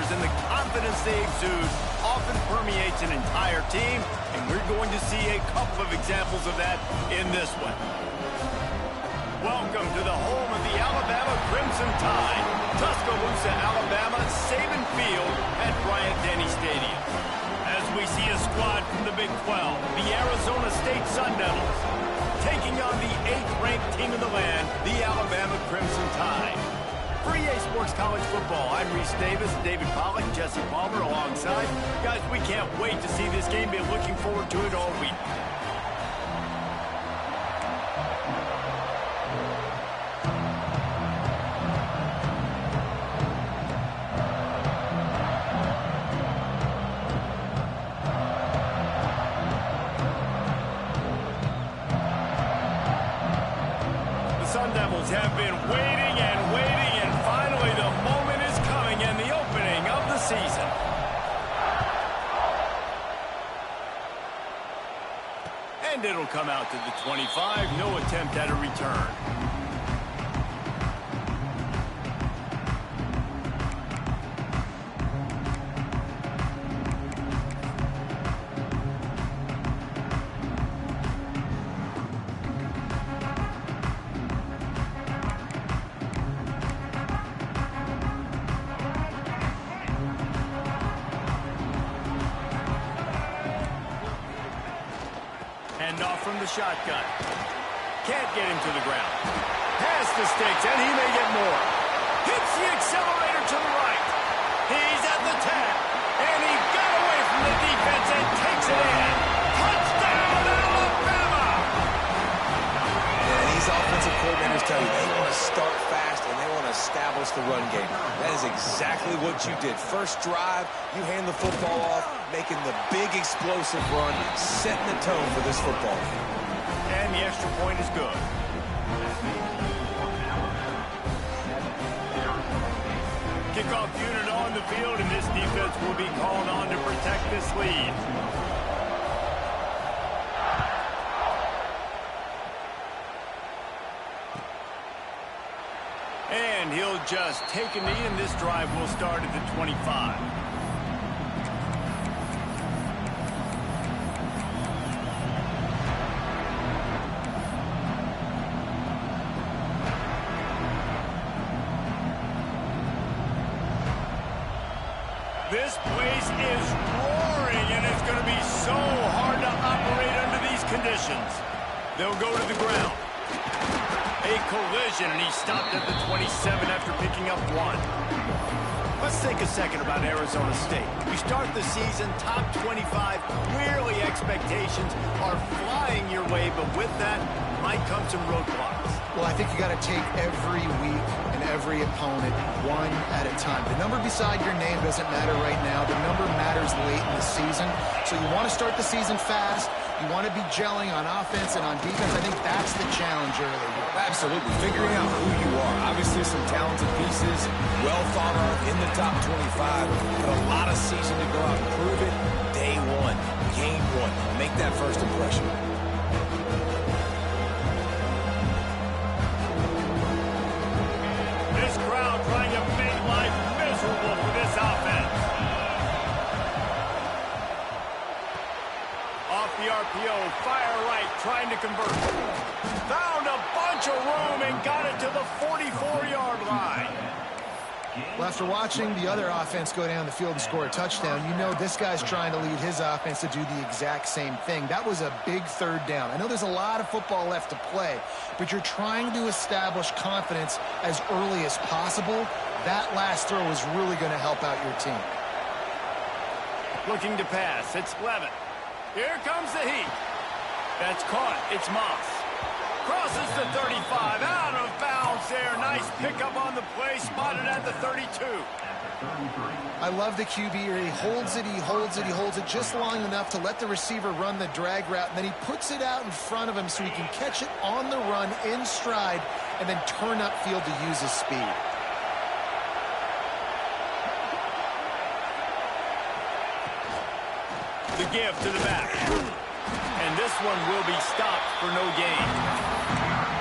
players, and the confidence they exude often permeates an entire team, and we're going to see a couple of examples of that in this one. Welcome to the home of the Alabama Crimson Tide, Tuscaloosa, Alabama, Saban Field at Bryant-Denny Stadium. As we see a squad from the Big 12, the Arizona State Sun Devils, taking on the 8th-ranked team in the land, the Alabama Crimson Tide. For EA Sports College Football, I'm Reese Davis, David Pollack, Jesse Palmer alongside. Guys, we can't wait to see this game. Been looking forward to it all week. Sun Devils have been waiting and waiting, and finally the moment is coming and the opening of the season. And it'll come out to the 25, no attempt at a return. Off from the shotgun. Can't get him to the ground. Pass the sticks, and he may get more. Hits the accelerator to the right. He's at the 10. And he got away from the defense and takes it in. Touchdown, Alabama! And these offensive coordinators tell you they want to start fast and they want to establish the run game. That is exactly what you did. First drive, you hand the football off, making the big explosive run, setting the tone for this football game. And the extra point is good. Kickoff unit on the field, and this defense will be called on to protect this lead. And he'll just take a knee, and this drive will start at the 25. This place is roaring, and it's going to be so hard to operate under these conditions. They'll go to the ground. A collision, and he stopped at the 27 after picking up 1. Let's take a second about Arizona State. We start the season top 25. Clearly expectations are flying your way, but with that might come some roadblocks. Well, I think you got to take every week and every opponent one at a time. The number beside your name doesn't matter right now. The number matters late in the season. So you want to start the season fast. You want to be gelling on offense and on defense. I think that's the challenge early. Absolutely. Figuring out who you are. Obviously some talented pieces, well thought of in the top 25, but a lot of season to go out and prove it. Day one, game one. Make that first impression. This crowd trying to make life miserable for this offense. Off the RPO, fire right, trying to convert. Found a bunch of room and got it to the 44-yard line. Well, after watching the other offense go down the field and score a touchdown, you know this guy's trying to lead his offense to do the exact same thing. That was a big third down. I know there's a lot of football left to play, but you're trying to establish confidence as early as possible. That last throw is really going to help out your team. Looking to pass. It's Levitt. Here comes the heat. That's caught. It's Moss. Crosses the 35. Out of bounds there. Nice pickup on the play. Spotted at the 32. I love the QB here. He holds it, he holds it, he holds it just long enough to let the receiver run the drag route, and then he puts it out in front of him so he can catch it on the run in stride and then turn upfield to use his speed. The give to the back. And this one will be stopped for no gain.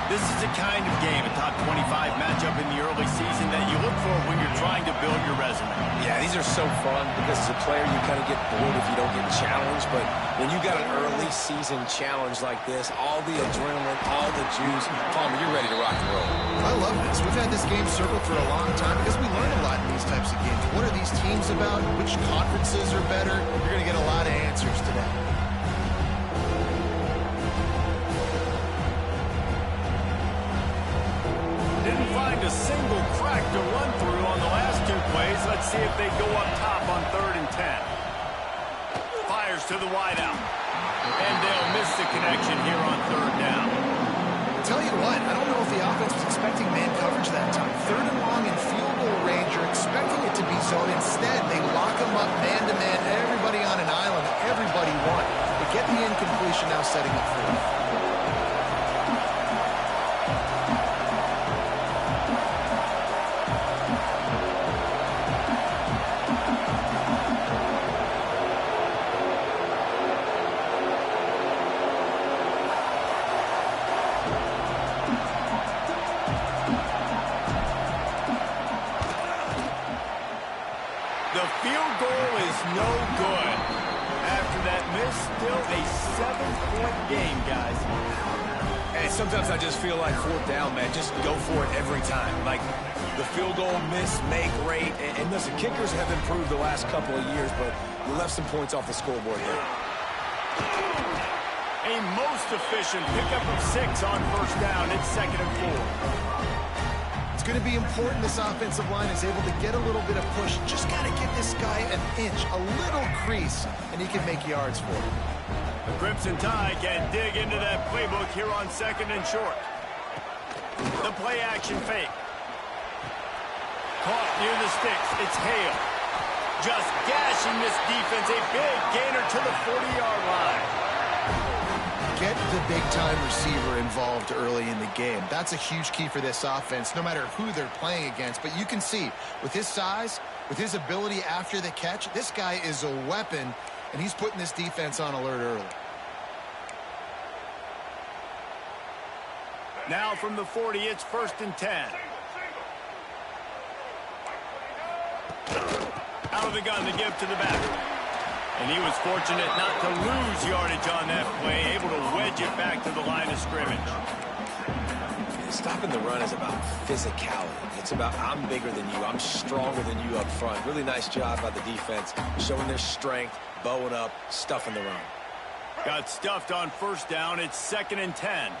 This is the kind of game, a top 25 matchup in the early season, that you look for when you're trying to build your resume. Yeah, these are so fun because as a player, you kind of get bored if you don't get challenged. But when you got an early season challenge like this, all the adrenaline, all the juice, Palmer, you're ready to rock and roll. I love this. We've had this game circled for a long time because we learn a lot in these types of games. What are these teams about? Which conferences are better? You're going to get a lot of answers today. Didn't find a single crack to run through on the last two plays. Let's see if they go up top on 3rd and 10. Fires to the wideout. And they'll miss the connection here on 3rd down. Tell you what, I don't know if the offense was expecting man coverage that time. 3rd and long in field goal range. You're expecting it to be zone. Instead, they lock them up man-to-man. Everybody on an island. Everybody won. They get the incompletion now, setting up 4th. The field goal is no good. After that miss, still a 7-point game, guys. And sometimes I just feel like 4th down, man. Just go for it every time. Like the field goal miss, make rate. And listen, kickers have improved the last couple of years, but you left some points off the scoreboard there. A most efficient pickup of 6 on 1st down. It's 2nd and 4. It's going to be important this offensive line is able to get a little bit of push. Just got to give this guy an inch, a little crease, and he can make yards for it. The Crimson Tide can dig into that playbook here on 2nd and short. The play action fake. Caught near the sticks. It's Hale. Just gashing this defense. A big gainer to the 40-yard line. Get the big-time receiver involved early in the game. That's a huge key for this offense, no matter who they're playing against. But you can see, with his size, with his ability after the catch, this guy is a weapon, and he's putting this defense on alert early. Now from the 40, it's 1st and 10. Out of the gun to give to the back. And he was fortunate not to lose yardage on that play, able to wedge it back to the line of scrimmage. Stopping the run is about physicality. It's about I'm bigger than you. I'm stronger than you up front. Really nice job by the defense, showing their strength, bowing up, stuffing the run. Got stuffed on 1st down. It's 2nd and 10.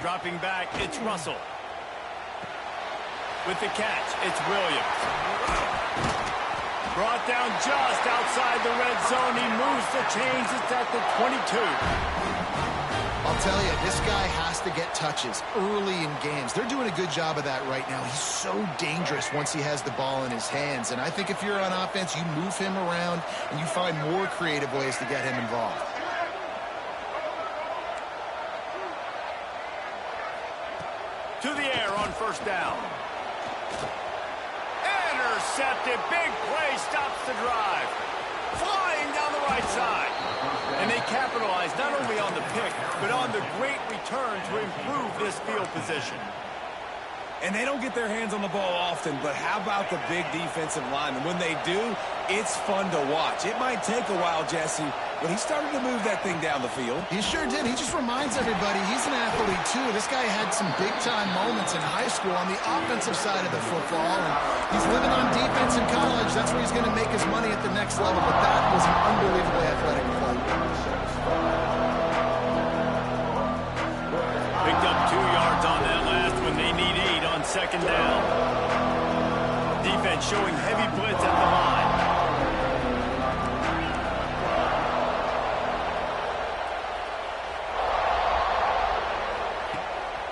Dropping back, it's Russell. With the catch, it's Williams. Brought down just outside the red zone. He moves the chains. It's at the 22. I'll tell you, this guy has to get touches early in games. They're doing a good job of that right now. He's so dangerous once he has the ball in his hands. And I think if you're on offense, you move him around and you find more creative ways to get him involved. To the air on 1st down. Intercepted. Big play stops the drive. Flying down the right side. And they capitalize not only on the pick, but on the great return to improve this field position. And they don't get their hands on the ball often, but how about the big defensive line? And when they do, it's fun to watch. It might take a while, Jesse, but he started to move that thing down the field. He sure did. He just reminds everybody he's an athlete, too. This guy had some big-time moments in high school on the offensive side of the football, and he's living on defense in college. That's where he's going to make his money at the next level, but that was an unbelievably athletic play. Picked up 2 yards on that last one. They need 8 on 2nd down. Defense showing heavy blitz at the line.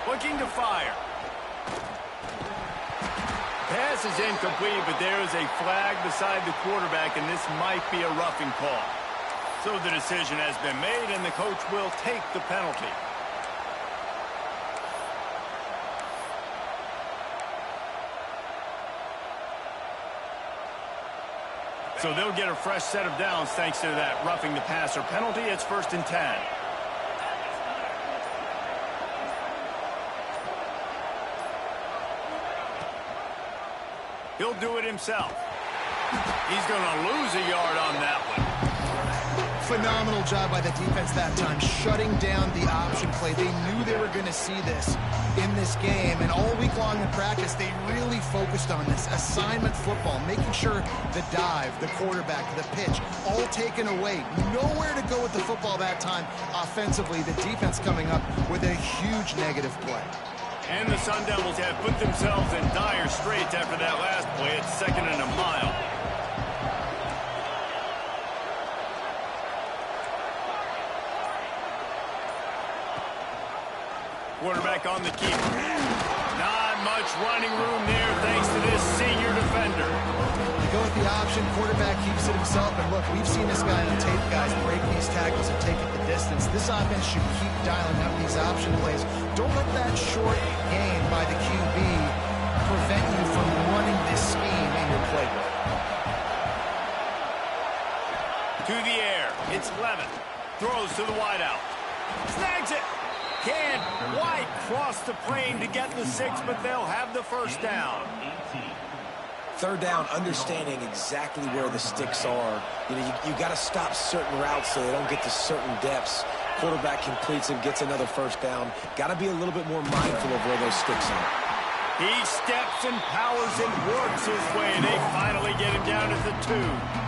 Looking to fire. Pass is incomplete, but there is a flag beside the quarterback, and this might be a roughing call. So the decision has been made, and the coach will take the penalty. So they'll get a fresh set of downs thanks to that roughing the passer penalty. It's 1st and 10. He'll do it himself. He's going to lose a yard on that one. Phenomenal job by the defense that time, shutting down the option play. They knew they were going to see this in this game, and all week long in practice, they really focused on this assignment football, making sure the dive, the quarterback, the pitch, all taken away. Nowhere to go with the football that time offensively. The defense coming up with a huge negative play. And the Sun Devils have put themselves in dire straits after that last play. It's 2nd and a mile. Quarterback on the keeper. Not much running room there thanks to this senior defender. You go with the option, quarterback keeps it himself, and look, we've seen this guy on tape, guys, break these tackles and take it the distance. This offense should keep dialing up these option plays. Don't let that short gain by the QB prevent you from running this scheme in your playbook. To the air. It's Levin. Throws to the wideout. Snags it. Can't quite cross the plane to get the 6, but they'll have the first down. 3rd down, understanding exactly where the sticks are. You know, you got to stop certain routes so they don't get to certain depths. Quarterback completes and gets another first down. Got to be a little bit more mindful of where those sticks are. He steps and powers and works his way. They finally get him down at the 2.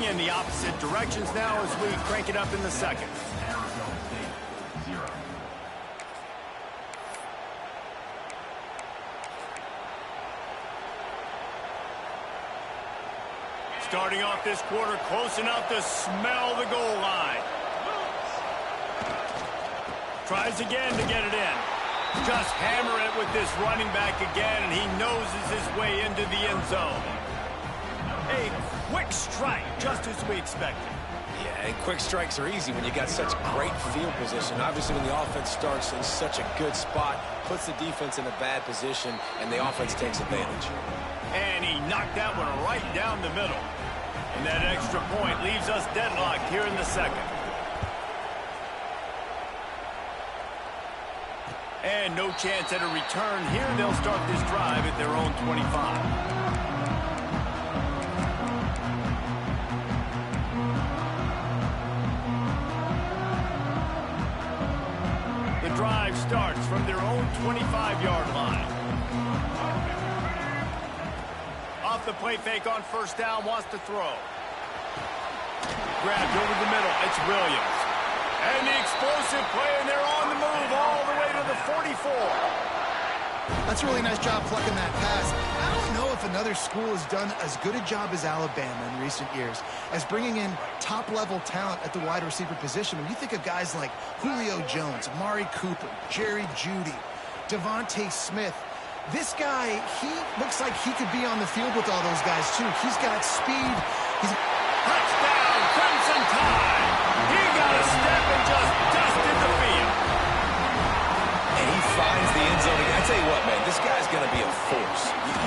In the opposite directions now as we crank it up in the 2nd. Starting off this quarter close enough to smell the goal line. Tries again to get it in. Just hammer it with this running back again, and he noses his way into the end zone. A quick strike, just as we expected. Yeah, and quick strikes are easy when you got such great field position. Obviously, when the offense starts in such a good spot, puts the defense in a bad position, and the offense takes advantage. And he knocked that one right down the middle. And that extra point leaves us deadlocked here in the 2nd. And no chance at a return here. They'll start this drive at their own 25. Drive starts from their own 25-yard line. Off the play fake on 1st down, wants to throw. Grabbed over the middle, it's Williams. And the explosive play, and they're on the move all the way to the 44. That's a really nice job plucking that pass. I don't know if another school has done as good a job as Alabama in recent years as bringing in top-level talent at the wide receiver position. When you think of guys like Julio Jones, Amari Cooper, Jerry Jeudy, Devontae Smith, this guy, he looks like he could be on the field with all those guys, too. He's got speed. Touchdown, Crimson Tide! He got a step and just dusted the field. And he finds the end zone. I tell you what, man, this guy's going to be a force.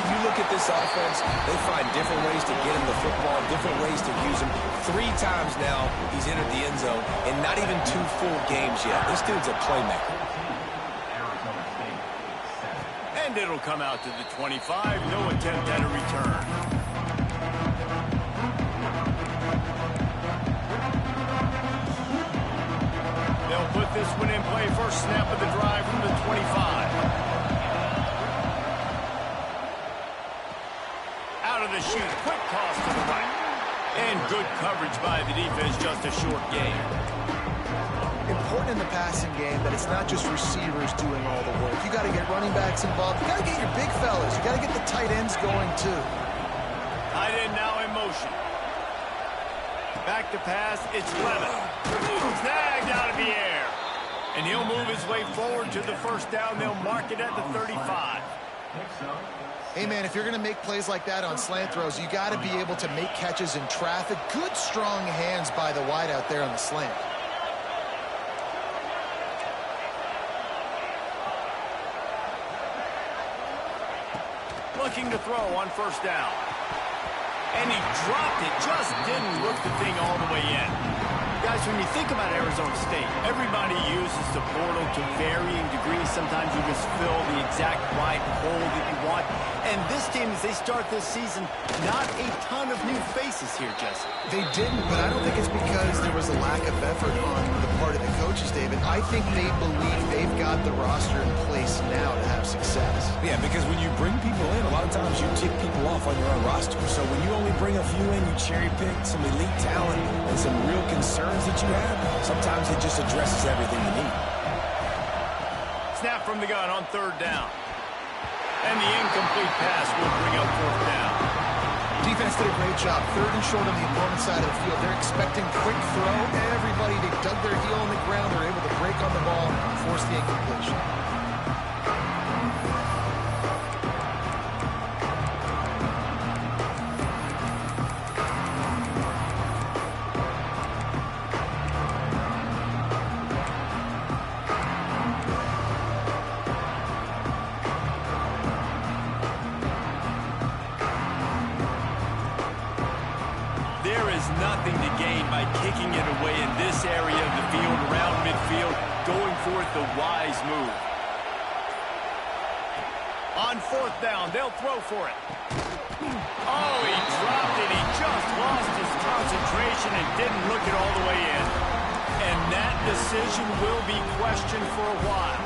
You look at this offense, they find different ways to get him the football, different ways to use him. 3 times now he's entered the end zone, and not even 2 full games yet. This dude's a playmaker. And it'll come out to the 25. No attempt at a return. They'll put this one in play. First snap of the drive from the 25. Out of the chute. Quick toss to the right. And good coverage by the defense. Just a short gain. Important in the passing game that it's not just receivers doing all the work. You got to get running backs involved. You got to get your big fellas. You got to get the tight ends going, too. Tight end now in motion. Back to pass, it's Levin. Snagged out of the air. And he'll move his way forward to the first down. They'll mark it at the 35. Hey, man, if you're going to make plays like that on slant throws, you got to be able to make catches in traffic. Good, strong hands by the wideout there on the slant. looking to throw on first down. And he dropped it, just didn't look the thing all the way in. Guys, when you think about Arizona State, everybody uses the portal to varying degrees. Sometimes you just fill the exact right hole that you want. And this team, as they start this season, not a ton of new faces here, Jesse. They didn't, but I don't think it's because there was a lack of effort on the part of the coaches, David. I think they believe they've got the roster in place now to have success. Yeah, because when you bring people in, a lot of times you tick people off on your own roster. So when you only bring a few in, you cherry pick some elite talent and some real concerns that you have, sometimes it just addresses everything you need. Snap from the gun on third down. And the incomplete pass will bring up fourth down. Defense did a great job. Third and short on the opponent's side of the field. They're expecting quick throw. Everybody, they dug their heel on the ground. They're able to break on the ball and force the incompletion. Nothing to gain by kicking it away in this area of the field, around midfield, going for it the wise move. On fourth down, they'll throw for it. Oh, he dropped it. He just lost his concentration and didn't look it all the way in. And that decision will be questioned for a while.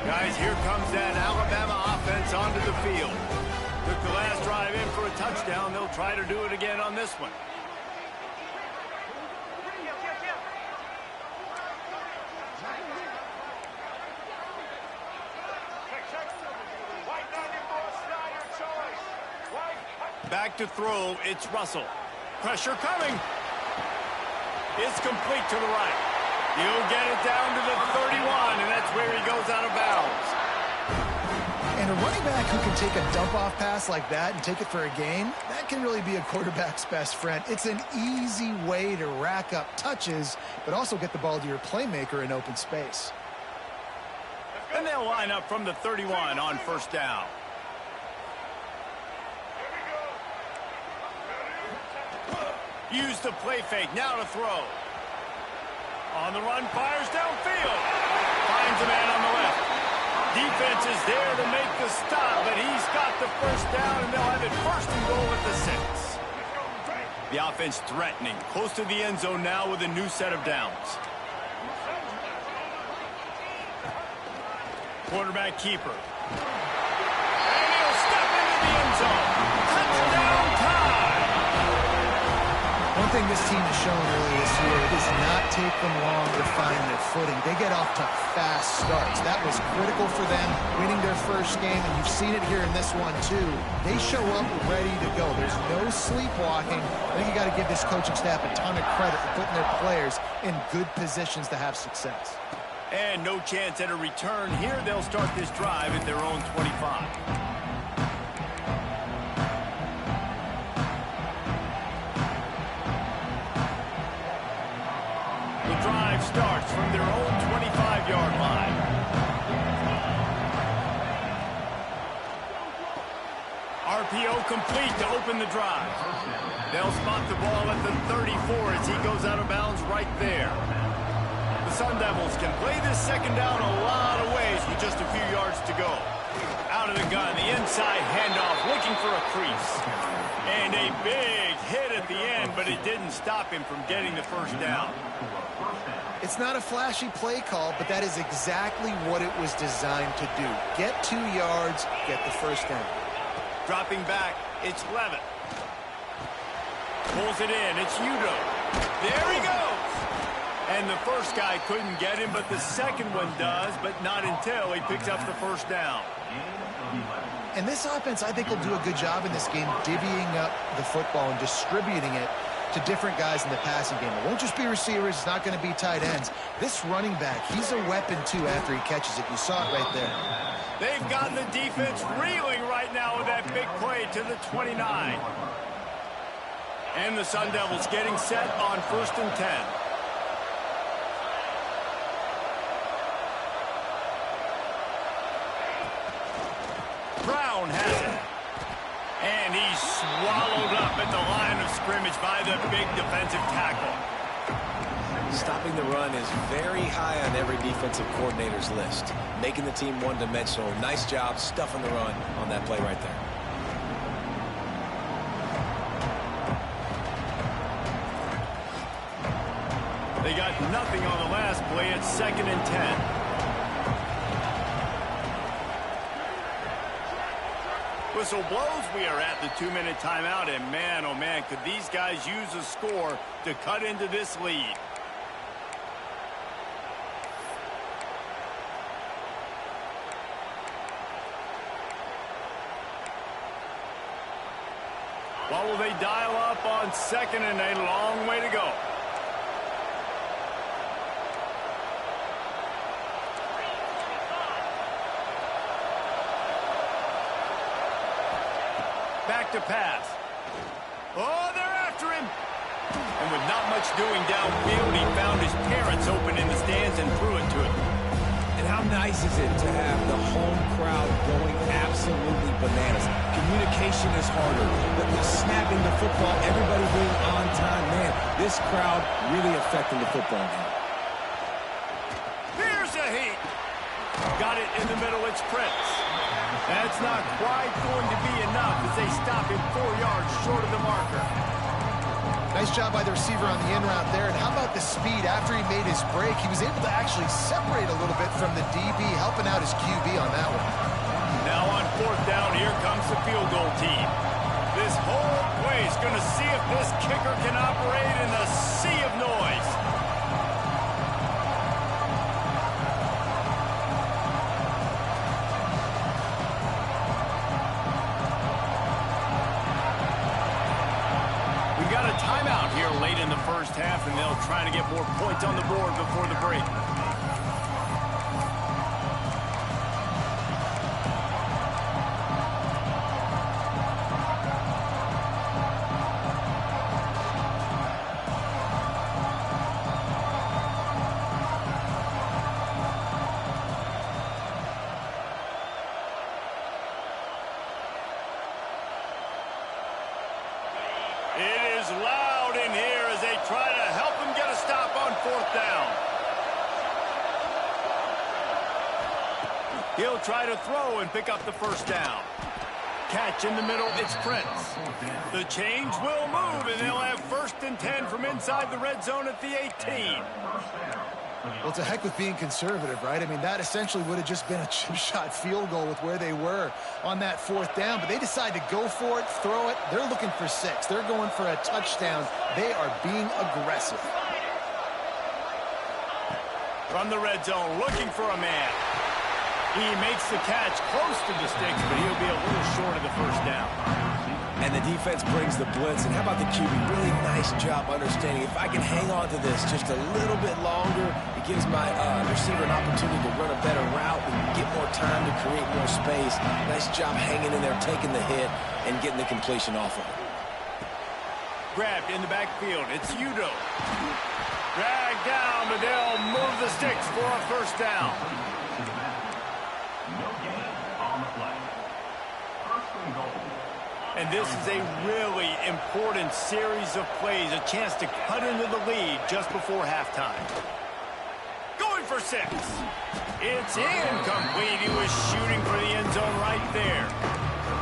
Guys, here comes that Alabama offense onto the field. Took the last drive in for a touchdown. They'll try to do it again on this one. Back to throw, it's Russell. Pressure coming. It's complete to the right. He'll get it down to the 31, and that's where he goes out of bounds. And a running back who can take a dump-off pass like that and take it for a gain, that can really be a quarterback's best friend. It's an easy way to rack up touches, but also get the ball to your playmaker in open space. And they'll line up from the 31 on first down. Use the play fake, now to throw. On the run, fires downfield. Finds a man on the left. Defense is there to make the stop, but he's got the first down, and they'll have it first and goal at the 6. The offense threatening, close to the end zone now with a new set of downs. Quarterback keeper. And he'll step into the end zone. Touchdown time! One thing this team has shown earlier this year, it does not take them long to find their footing. They get off to fast starts. That was critical for them, winning their first game, and you've seen it here in this one too. They show up ready to go. There's no sleepwalking. I think you got to give this coaching staff a ton of credit for putting their players in good positions to have success. And no chance at a return here. They'll start this drive at their own 25. Drive starts from their own 25-yard line. RPO complete to open the drive. They'll spot the ball at the 34 as he goes out of bounds right there. The Sun Devils can play this second down a lot of ways with just a few yards to go. Out of the gun, the inside handoff, looking for a crease. And a big hit at the end, but it didn't stop him from getting the first down. It's not a flashy play call, but that is exactly what it was designed to do. Get 2 yards, get the first down. Dropping back, it's Levitt. Pulls it in, it's Udo. There he goes! And the first guy couldn't get him, but the second one does, but not until he picks up the first down. And this offense, I think, will do a good job in this game divvying up the football and distributing it to different guys in the passing game. It won't just be receivers. It's not going to be tight ends. This running back, he's a weapon, too, after he catches it. You saw it right there. They've got the defense reeling right now with that big play to the 29. And the Sun Devils getting set on 1st and 10. Brown has it. And he's swallowed up at the line of scrimmage by the big defensive tackle. Stopping the run is very high on every defensive coordinator's list. Making the team one-dimensional. Nice job stuffing the run on that play right there. They got nothing on the last play. It's 2nd and 10. Whistle blows. We are at the 2-minute timeout, and man, oh man, could these guys use a score to cut into this lead. What will they dial up on 2nd and a long way to go? Back to pass. Oh, they're after him. And with not much doing downfield, he found his parents open in the stands and threw it to him. And how nice is it to have the home crowd going absolutely bananas? Communication is harder, but the snapping the football, everybody being on time, man, this crowd really affecting the football game. Here's a heat. Got it in the middle. It's Prince. That's not quite going to be enough as they stop him 4 yards short of the marker. Nice job by the receiver on the in route there. And how about the speed after he made his break? He was able to actually separate a little bit from the DB, helping out his QB on that one. Now on 4th down, here comes the field goal team. This whole play is going to see if this kicker can operate in a sea of noise. Timeout here late in the first half, and they'll try to get more points on the board before the break. It is loud in here as they try to help him get a stop on 4th down. He'll try to throw and pick up the 1st down. Catch in the middle, it's Prince. The change will move, and they'll have 1st and 10 from inside the red zone at the 18. Well, to heck with being conservative, right? I mean, that essentially would have just been a chip shot field goal with where they were on that 4th down. But they decide to go for it, throw it. They're looking for 6. They're going for a touchdown. They are being aggressive. From the red zone, looking for a man. He makes the catch close to the sticks, but he'll be a little short of the 1st down. And the defense brings the blitz. And how about the QB? Really nice job understanding. If I can hang on to this just a little bit longer, it gives my receiver an opportunity to run a better route and get more time to create more space. Nice job hanging in there, taking the hit, and getting the completion off of it. Grabbed in the backfield. It's Udo. Dragged down, but they'll move the sticks for a 1st down. And this is a really important series of plays, a chance to cut into the lead just before halftime. Going for 6. It's incomplete. He was shooting for the end zone right there.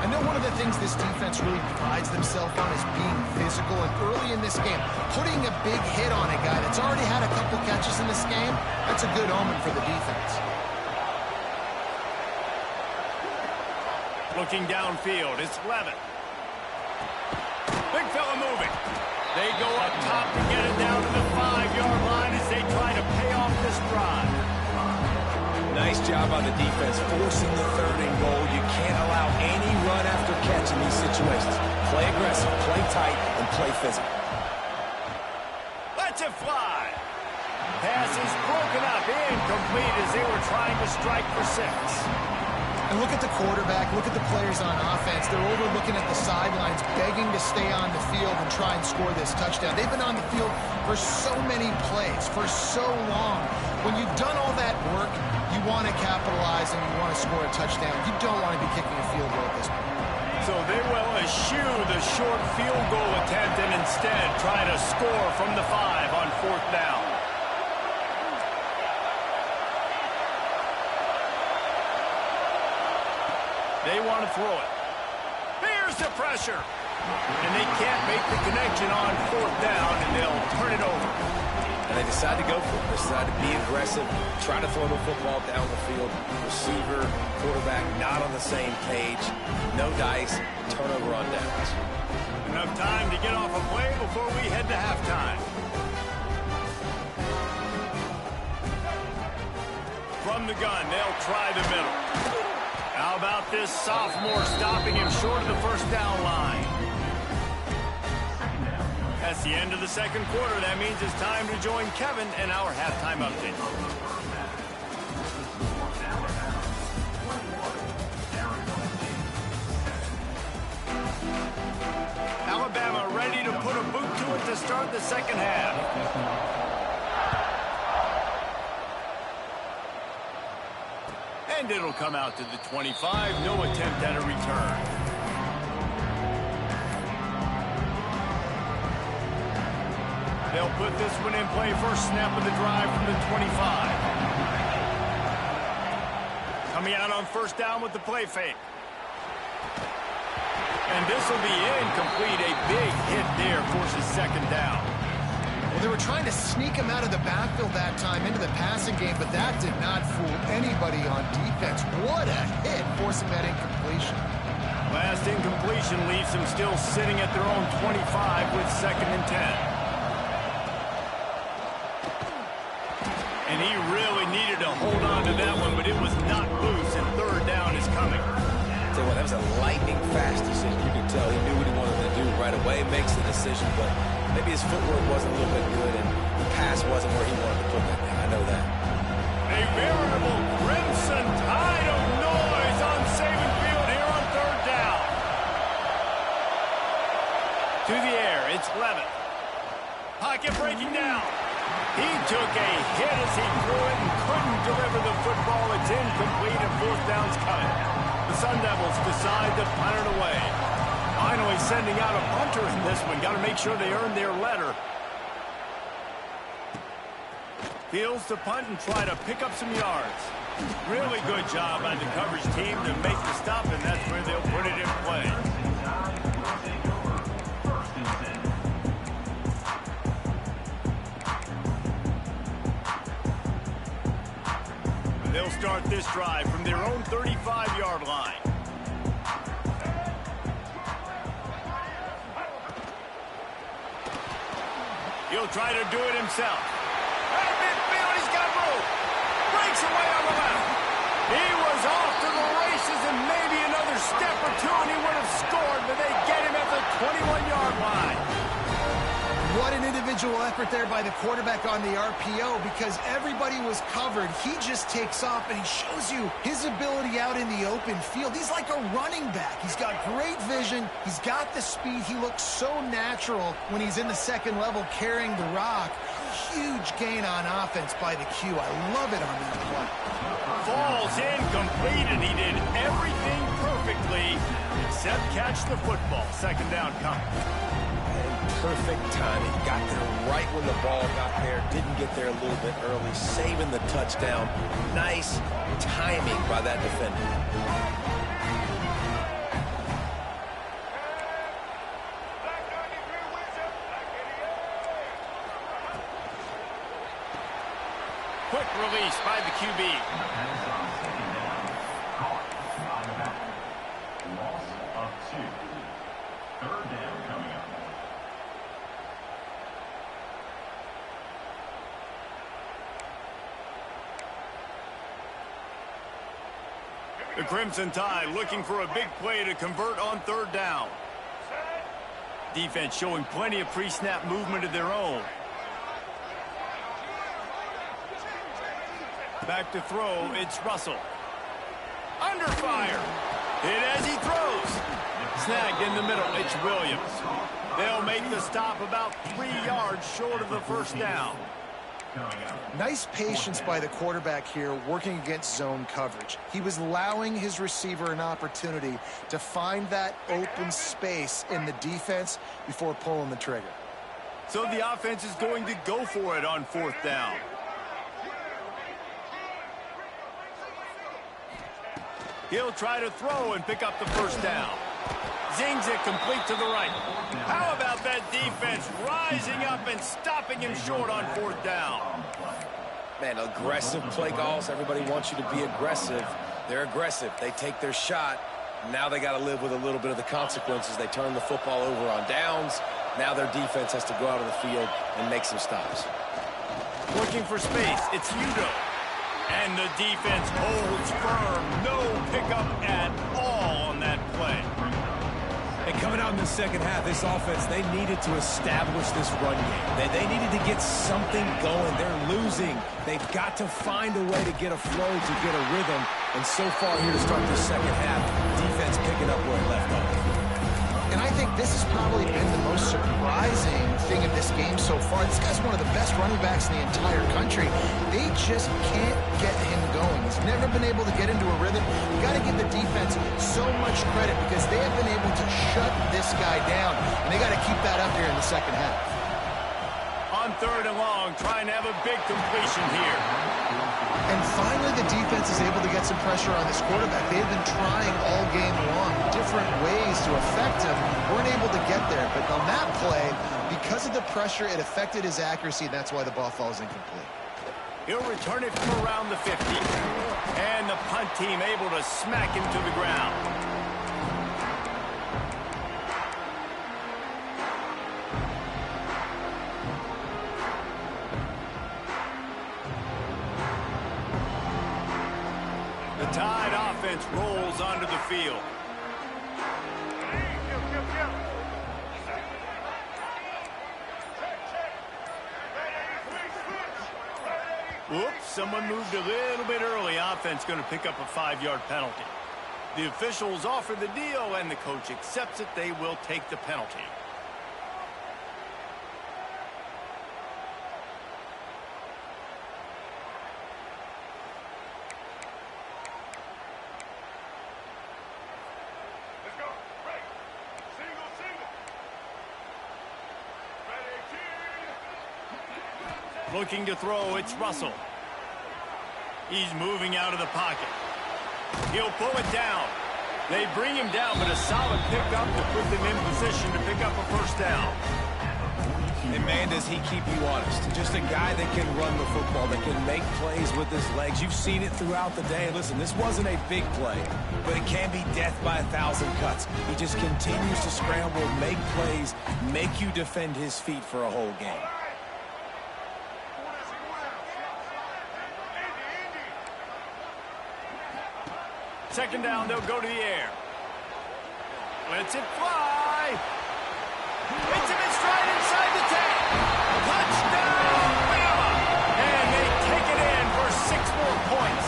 I know one of the things this defense really prides themselves on is being physical. And early in this game, putting a big hit on a guy that's already had a couple catches in this game, that's a good omen for the defense. Looking downfield, it's Levitt. Big fella moving. They go up top to get it down to the 5-yard line as they try to pay off this drive. Nice job on the defense, forcing the 3rd and goal. You can't allow any run after catch in these situations. Play aggressive, play tight, and play physical. Let's it fly. Pass is broken up, incomplete as they were trying to strike for 6. And look at the quarterback, look at the players on offense. They're overlooking at the sidelines, begging to stay on the field and try and score this touchdown. They've been on the field for so many plays, for so long. When you've done all that work, you want to capitalize and you want to score a touchdown. You don't want to be kicking a field goal at this point. So they will eschew the short field goal attempt and instead try to score from the 5 on 4th down. They want to throw it. Here's the pressure. And they can't make the connection on 4th down, and they'll turn it over. And they decide to go for it. They decide to be aggressive, try to throw the football down the field. Receiver, quarterback, not on the same page. No dice, turnover on downs. Enough time to get off a play before we head to halftime. From the gun, they'll try the middle. How about this sophomore stopping him short of the 1st down line? That's the end of the 2nd quarter. That means it's time to join Kevin and our halftime update. Alabama ready to put a boot to it to start the 2nd half. And it'll come out to the 25. No attempt at a return. They'll put this one in play. First snap of the drive from the 25. Coming out on 1st down with the play fake. And this will be incomplete. A big hit there forces 2nd down. Well, they were trying to sneak him out of the backfield that time into the passing game, but that did not fool anybody on defense. What a hit, forcing that incompletion. Last incompletion leaves them still sitting at their own 25 with 2nd and 10. And he really needed to hold on to that one, but it was not loose, and 3rd down is coming. Tell you what, that was a lightning-fast decision. You could tell he knew what he wanted to do right away, makes the decision, but maybe his footwork wasn't a little bit good, and the pass wasn't where he wanted to put that. I know that. A veritable crimson tide of noise on Saban Field here on 3rd down. To the air, it's Levitt. Pocket breaking down. He took a hit as he threw it and couldn't deliver the football. It's incomplete, and 4th down's coming. The Sun Devils decide to punt it away. Finally sending out a punter in this one. Got to make sure they earn their letter. Fields to punt and try to pick up some yards. Really good job by the coverage team to make the stop, and that's where they'll put it in play. They'll start this drive from their own 35-yard line. He'll try to do it himself. At midfield, he's got room. Breaks away on the left. He was off to the races, and maybe another step or two, and he would have scored, but they get him at the 21-yard line. What an individual effort there by the quarterback on the RPO, because everybody was covered. He just takes off, and he shows you his ability out in the open field. He's like a running back. He's got great vision. He's got the speed. He looks so natural when he's in the 2nd level carrying the rock. Huge gain on offense by the Q. I love it on that play. Falls incomplete, and he did everything perfectly except catch the football. 2nd down coming. Perfect timing. Got there right when the ball got there. Didn't get there a little bit early. Saving the touchdown. Nice timing by that defender. Quick release by the QB. Loss of 2. 3rd down coming up. The Crimson Tide looking for a big play to convert on 3rd down. Defense showing plenty of pre-snap movement of their own. Back to throw, it's Russell. Under fire. Hit as he throws. Snagged in the middle, it's Williams. They'll make the stop about 3 yards short of the 1st down. Nice patience by the quarterback here working against zone coverage. He was allowing his receiver an opportunity to find that open space in the defense before pulling the trigger. So the offense is going to go for it on 4th down. He'll try to throw and pick up the 1st down. Zings it complete to the right. How about that defense rising up and stopping him short on 4th down? Man, aggressive play calls. Everybody wants you to be aggressive. They're aggressive. They take their shot. Now they got to live with a little bit of the consequences. They turn the football over on downs. Now their defense has to go out on the field and make some stops. Looking for space. It's Udo. And the defense holds firm. No pickup at all on that play. And coming out in the second half, this offense, they needed to establish this run game. They needed to get something going. They're losing. They've got to find a way to get a flow, to get a rhythm. And so far here to start the second half, defense picking up where it left off. And I think this has probably been the most surprising thing of this game so far. This guy's one of the best running backs in the entire country. They just can't get him going. He's never been able to get into a rhythm. You got to give the defense so much credit because they have been able to shut this guy down, and they got to keep that up here in the second half. On 3rd and long, trying to have a big completion here. And finally, the defense is able to get some pressure on this quarterback. They've been trying all game long, different ways to affect him. Weren't able to get there. But on that play, because of the pressure, it affected his accuracy. That's why the ball falls incomplete. He'll return it from around the 50. And the punt team able to smack him to the ground. The Tide offense rolls onto the field. Whoops, someone moved a little bit early. Offense going to pick up a 5-yard penalty. The officials offer the deal, and the coach accepts it. They will take the penalty. Looking to throw, it's Russell. He's moving out of the pocket. He'll pull it down. They bring him down, but a solid pickup to put them in position to pick up a 1st down. And man, does he keep you honest. Just a guy that can run the football, that can make plays with his legs. You've seen it throughout the day. Listen, this wasn't a big play, but it can be death by 1,000 cuts. He just continues to scramble, make plays, make you defend his feet for a whole game. Second down, they'll go to the air. Lets it fly. Hits him in stride inside the 10. Touchdown, Bama! And they take it in for 6 more points.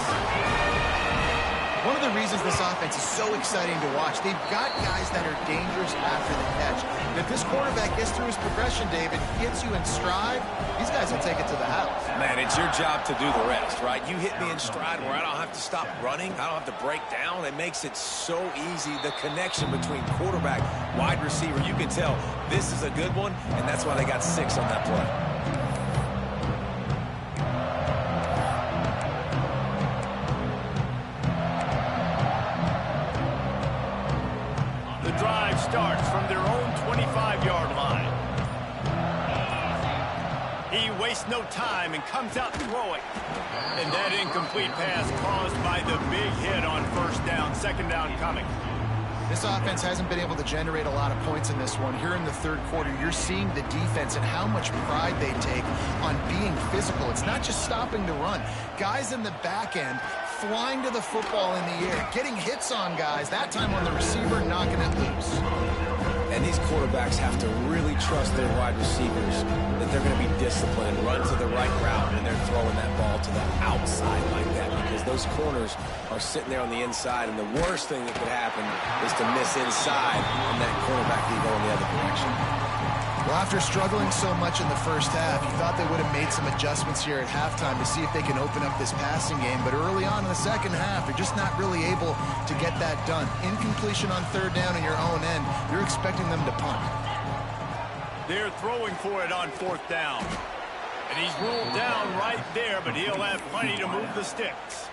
One of the reasons this offense is so exciting to watch, they've got guys that are dangerous after the catch. And if this quarterback gets through his progression, David, gets you in stride, these guys will take it to the house. Man, it's your job to do the rest, right? You hit me in stride where I don't have to stop running. I don't have to break down. It makes it so easy. The connection between quarterback, wide receiver, you can tell this is a good one, and that's why they got 6 on that play. The drive starts from their own 25-yard line. He wastes no time and comes out throwing. And that incomplete pass caused by the big hit on 1st down. 2nd down coming. This offense hasn't been able to generate a lot of points in this one. Here in the 3rd quarter, you're seeing the defense and how much pride they take on being physical. It's not just stopping to run. Guys in the back end flying to the football in the air, getting hits on guys, that time on the receiver, knocking it loose. And these quarterbacks have to really trust their wide receivers that they're going to be disciplined and run to the right route, and they're throwing that ball to the outside like that because those corners are sitting there on the inside, and the worst thing that could happen is to miss inside and that cornerback can go in the other direction. Well, after struggling so much in the first half, you thought they would have made some adjustments here at halftime to see if they can open up this passing game. But early on in the second half, they're just not really able to get that done. Incompletion on third down in your own end, you're expecting them to punt. They're throwing for it on fourth down. And he's ruled down right there, but he'll have plenty to move the sticks.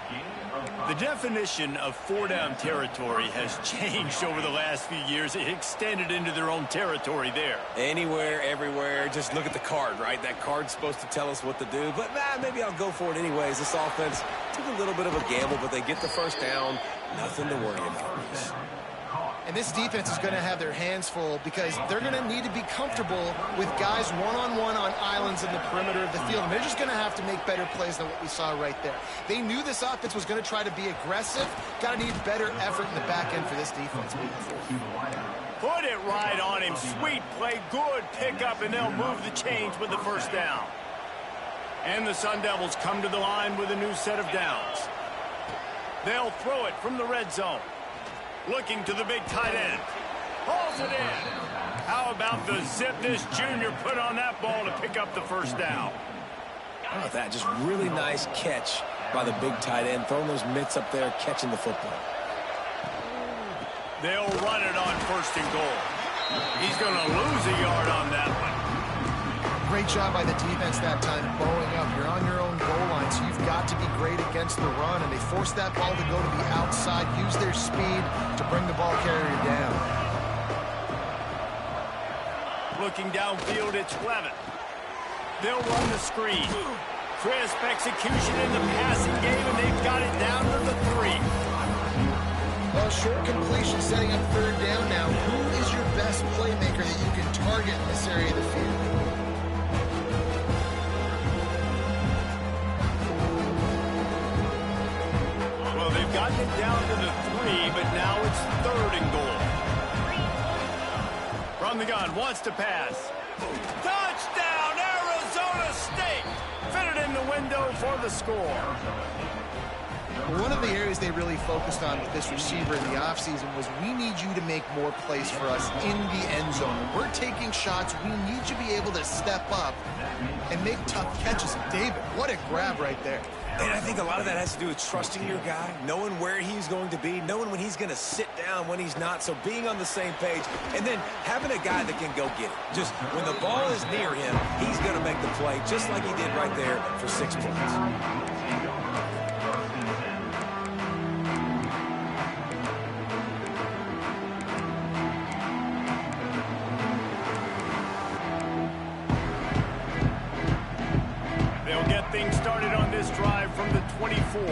The definition of four-down territory has changed over the last few years. It extended into their own territory there. Anywhere, everywhere, just look at the card, right? That card's supposed to tell us what to do, but maybe I'll go for it anyways. This offense took a little bit of a gamble, but they get the first down. Nothing to worry about. And this defense is going to have their hands full because they're going to need to be comfortable with guys one-on-one on islands in the perimeter of the field. And they're just going to have to make better plays than what we saw right there. They knew this offense was going to try to be aggressive. Got to need better effort in the back end for this defense. Put it right on him. Sweet play, good pickup, and they'll move the chains with the first down. And the Sun Devils come to the line with a new set of downs. They'll throw it from the red zone. Looking to the big tight end. Hauls it in. How about the zip this junior put on that ball to pick up the first down? How about that? Just really nice catch by the big tight end. Throwing those mitts up there, catching the football. They'll run it on first and goal. He's going to lose a yard on that one. Great job by the defense that time, bowling up. You're on your own goal line, so you've got to be great against the run, and they force that ball to go to the outside, use their speed to bring the ball carrier down. Looking downfield, it's Levin. They'll run the screen. Crisp execution in the passing game, and they've got it down to the 3. Well, short completion setting up third down now. Who is your best playmaker that you can target in this area of the field? They've gotten it down to the 3, but now it's third and goal. From the gun, wants to pass. Touchdown, Arizona State! Fitted in the window for the score. One of the areas they really focused on with this receiver in the offseason was we need you to make more plays for us in the end zone. When we're taking shots, we need you to be able to step up and make tough catches. David, what a grab right there. And I think a lot of that has to do with trusting your guy, knowing where he's going to be, knowing when he's going to sit down, when he's not. So being on the same page, and then having a guy that can go get it. Just when the ball is near him, he's going to make the play, just like he did right there for 6 points. Things started on this drive from the 24.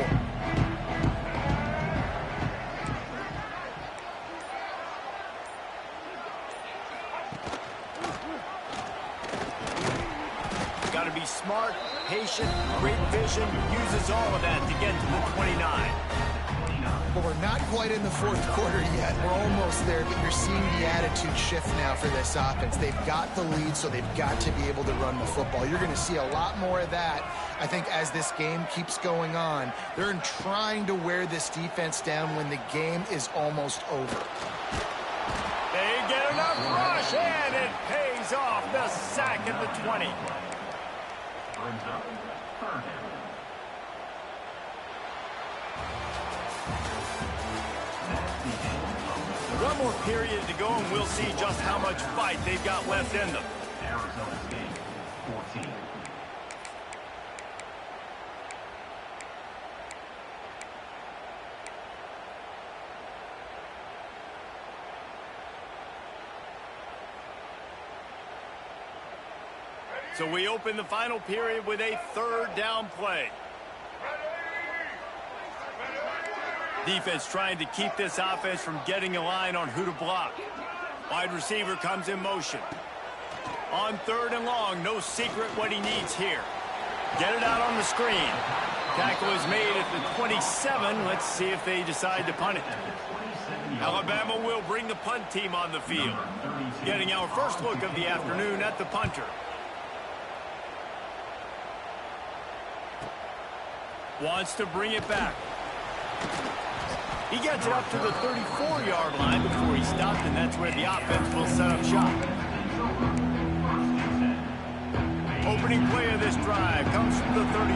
Got to be smart, patient, great vision, uses all of that to get to the 29. But we're not quite in the fourth quarter yet. We're almost there, but you're seeing the attitude shift now for this offense. They've got the lead, so they've got to be able to run the football. You're going to see a lot more of that, I think, as this game keeps going on. They're trying to wear this defense down when the game is almost over. They get enough rush, and it pays off. The sack at the 20. Brings up third down. One more period to go, and we'll see just how much fight they've got left in them. Arizona State, 14. So we open the final period with a third down play. Defense trying to keep this offense from getting a line on who to block. Wide receiver comes in motion. On third and long, no secret what he needs here. Get it out on the screen. Tackle is made at the 27. Let's see if they decide to punt it. Alabama will bring the punt team on the field. Getting our first look of the afternoon at the punter. Wants to bring it back. He gets it up to the 34-yard line before he stopped, and that's where the offense will set up shop. Opening play of this drive comes from the 34.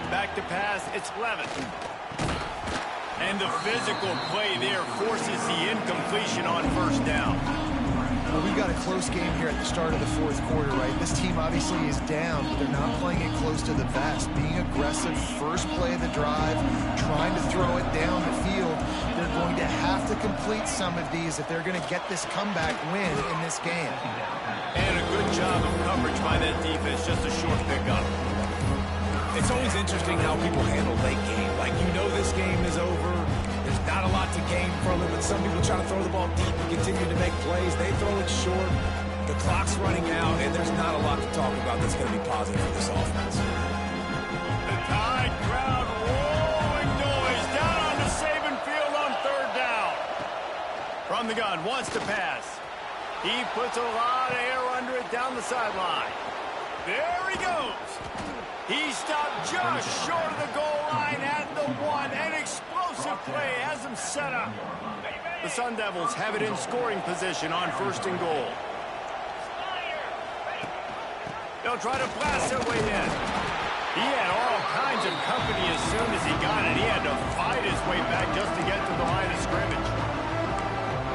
Back to pass, it's Levitt. And the physical play there forces the incompletion on first down. Well, we've got a close game here at the start of the fourth quarter, right? This team obviously is down, but they're not playing it close to the vest. Being aggressive, first play of the drive, trying to throw it down the field. They're going to have to complete some of these if they're going to get this comeback win in this game. And a good job of coverage by that defense, just a short pickup. It's always interesting how people handle late game. Like, you know this game is over. There's not a lot to gain from it, but some people try to throw the ball deep and continue to make plays. They throw it short. The clock's running out, and there's not a lot to talk about that's going to be positive for this offense. The Tide crowd rolling noise down on the Saban field on third down. From the gun, wants to pass. He puts a lot of air under it down the sideline. There he goes. He stopped just short of the goal line at the one. An explosive play has him set up. The Sun Devils have it in scoring position on first and goal. They'll try to blast their way in. He had all kinds of company as soon as he got it. He had to fight his way back just to get to the line of scrimmage.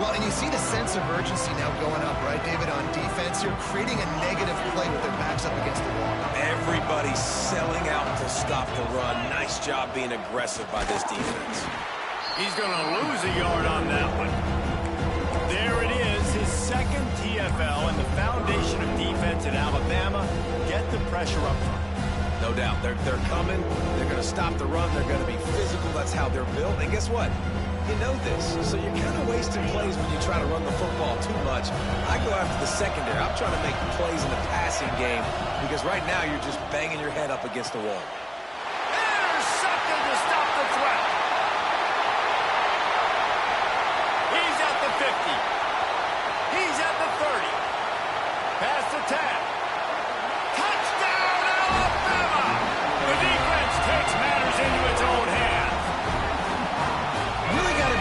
Well, and you see the sense of urgency now going up, right, David, on defense. You're creating a negative play with their backs up against the wall. Everybody's selling out to stop the run. Nice job being aggressive by this defense. He's going to lose a yard on that one. There it is, his second TFL, and the foundation of defense at Alabama. Get the pressure up front. No doubt. They're coming. They're going to stop the run. They're going to be physical. That's how they're built. And guess what? You know this, so you're kind of wasting plays when you try to run the football too much. I go after the secondary. I'm trying to make plays in the passing game because right now you're just banging your head up against the wall. Intercepted to stop the threat. He's at the 50. He's at the 30. Pass the 10. Touchdown, Alabama! The defense takes matters into its own hands.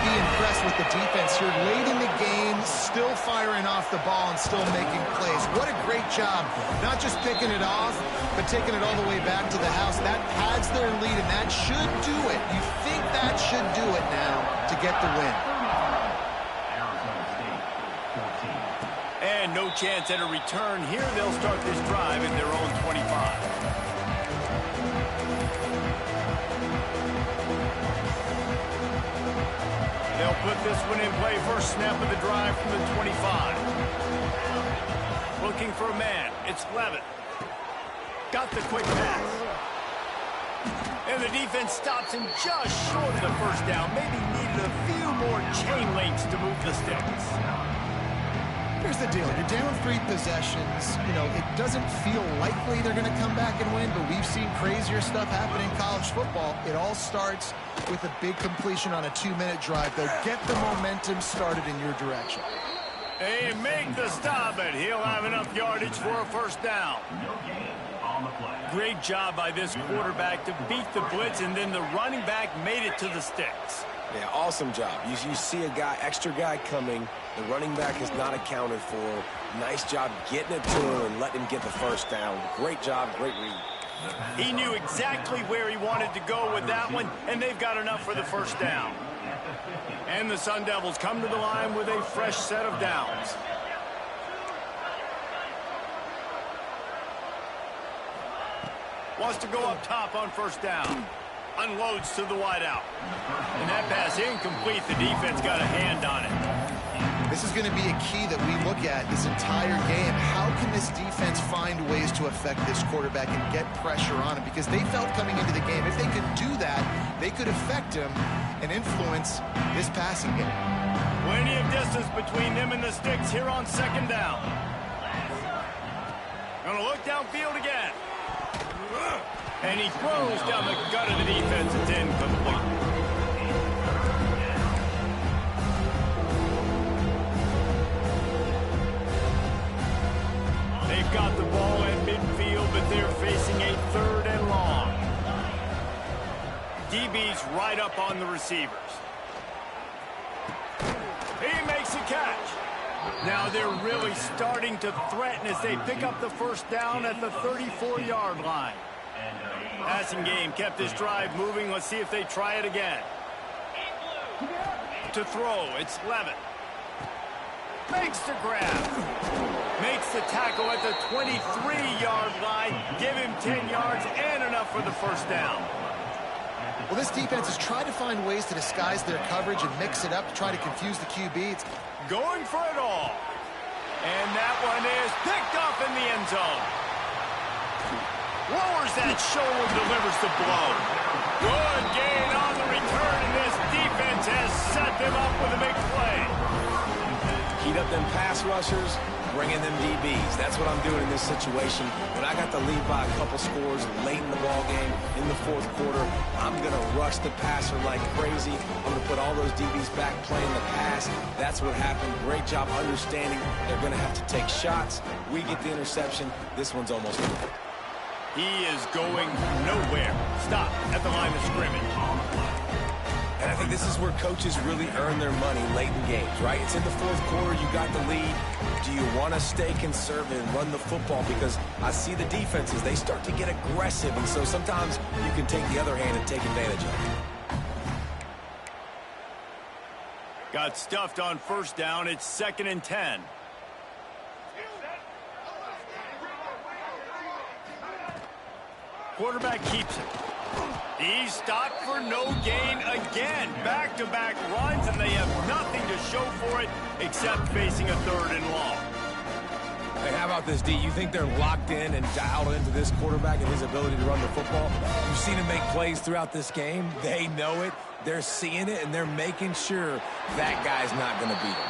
Impressed with the defense here late in the game, still firing off the ball and still making plays. What a great job, not just picking it off, but taking it all the way back to the house. That pads their lead, and that should do it. You think that should do it now to get the win. And no chance at a return here. They'll start this drive in their own 25. They'll put this one in play. First snap of the drive from the 25. Looking for a man. It's Levitt. Got the quick pass. And the defense stops him just short of the first down. Maybe needed a few more chain links to move the sticks. Here's the deal. You're down 3 possessions. You know, it doesn't feel likely they're going to come back and win, but we've seen crazier stuff happen in college football. It all starts with a big completion on a 2-minute drive. They'll get the momentum started in your direction. They make the stop, and he'll have enough yardage for a first down. Great job by this quarterback to beat the blitz, and then the running back made it to the sticks. Yeah, awesome job. You see a guy, extra guy coming. The running back is not accounted for. Nice job getting it to him and letting him get the first down. Great job, great read. He knew exactly where he wanted to go with that one, and they've got enough for the first down. And the Sun Devils come to the line with a fresh set of downs. Wants to go up top on first down. Unloads to the wideout. And that pass incomplete. The defense got a hand on it. This is going to be a key that we look at this entire game. How can this defense find ways to affect this quarterback and get pressure on him? Because they felt coming into the game, if they could do that, they could affect him and influence this passing game. Plenty of distance between them and the sticks here on second down. Gonna look downfield again. And he throws down the gut of the defense. It's incomplete. They've got the ball at midfield, but they're facing a third and long. DB's right up on the receivers. He makes a catch. Now they're really starting to threaten as they pick up the first down at the 34-yard line. Passing game kept this drive moving. Let's see if they try it again. To throw, it's Levitt. Makes the grab. Makes the tackle at the 23-yard line. Give him 10 yards and enough for the first down. Well, this defense has tried to find ways to disguise their coverage and mix it up to try to confuse the QB. It's going for it all. And that one is picked off in the end zone. Lowers that shoulder, delivers the blow. Good gain on the return, and this defense has set them up with a big play. Heat up them pass rushers, bring in them DBs. That's what I'm doing in this situation. When I got the lead by a couple scores late in the ball game, in the fourth quarter, I'm going to rush the passer like crazy. I'm going to put all those DBs back playing the pass. That's what happened. Great job understanding they're going to have to take shots. We get the interception. This one's almost over. He is going nowhere. Stop at the line of scrimmage. And I think this is where coaches really earn their money late in games, right? It's in the fourth quarter. You got the lead. Do you want to stay conservative and run the football? Because I see the defenses, they start to get aggressive. And so sometimes you can take the other hand and take advantage of it. Got stuffed on first down. It's 2nd and 10. Quarterback keeps it. He's stopped for no gain again. Back-to-back runs, and they have nothing to show for it except facing a 3rd and long. Hey, how about this, D? You think they're locked in and dialed into this quarterback and his ability to run the football? You've seen him make plays throughout this game. They know it. They're seeing it, and they're making sure that guy's not going to beat him.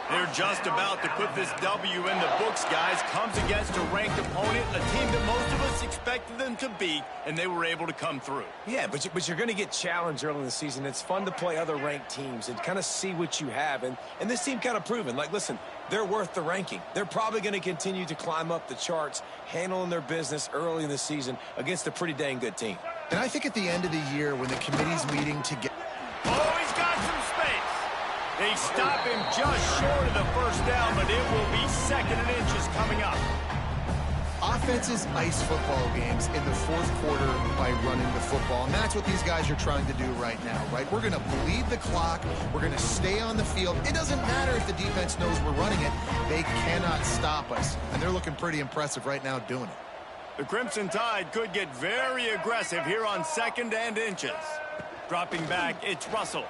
They're just about to put this W in the books, guys. Comes against a ranked opponent, a team that most of us expected them to beat, and they were able to come through. Yeah, but you're going to get challenged early in the season. It's fun to play other ranked teams and kind of see what you have. And this team kind of proven, like, listen, they're worth the ranking. They're probably going to continue to climb up the charts, handling their business early in the season against a pretty dang good team. And I think at the end of the year when the committee's meeting to get... Oh, he's got some space. They stop him just short of the first down, but it will be 2nd and inches coming up. Offenses ice football games in the fourth quarter by running the football, and that's what these guys are trying to do right now, right? We're going to bleed the clock. We're going to stay on the field. It doesn't matter if the defense knows we're running it. They cannot stop us, and they're looking pretty impressive right now doing it. The Crimson Tide could get very aggressive here on 2nd and inches. Dropping back, it's Russell.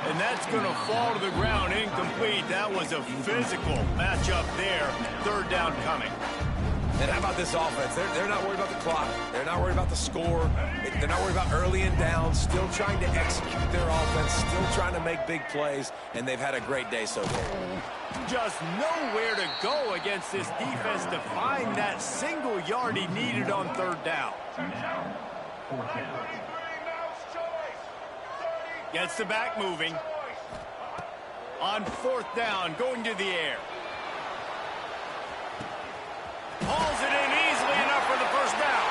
And that's going to fall to the ground incomplete. That was a physical matchup there. 3rd down coming. And how about this offense? They're not worried about the clock. They're not worried about the score. They're not worried about early and down. Still trying to execute their offense. Still trying to make big plays. And they've had a great day so far. Just nowhere to go against this defense to find that single yard he needed on 3rd down. Now, 4th down. Gets the back moving. On 4th down, going to the air. Hauls it in easily enough for the first down.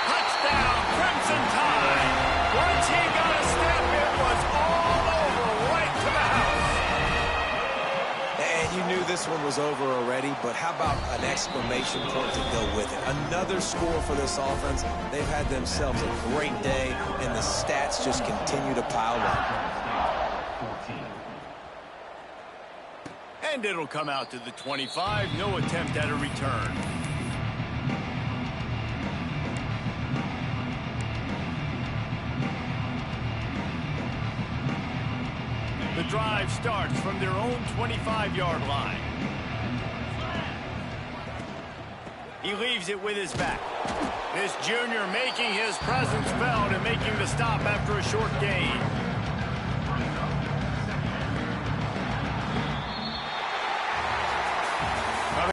Touchdown, Crimson Tide. Once he got a step, it was all over, right to the house. And you knew this one was over already, but how about an exclamation point to go with it? Another score for this offense. They've had themselves a great day, and the stats just continue to pile up. 14. And it'll come out to the 25. No attempt at a return. The drive starts from their own 25-yard line. He leaves it with his back. This junior making his presence felt and making the stop after a short gain.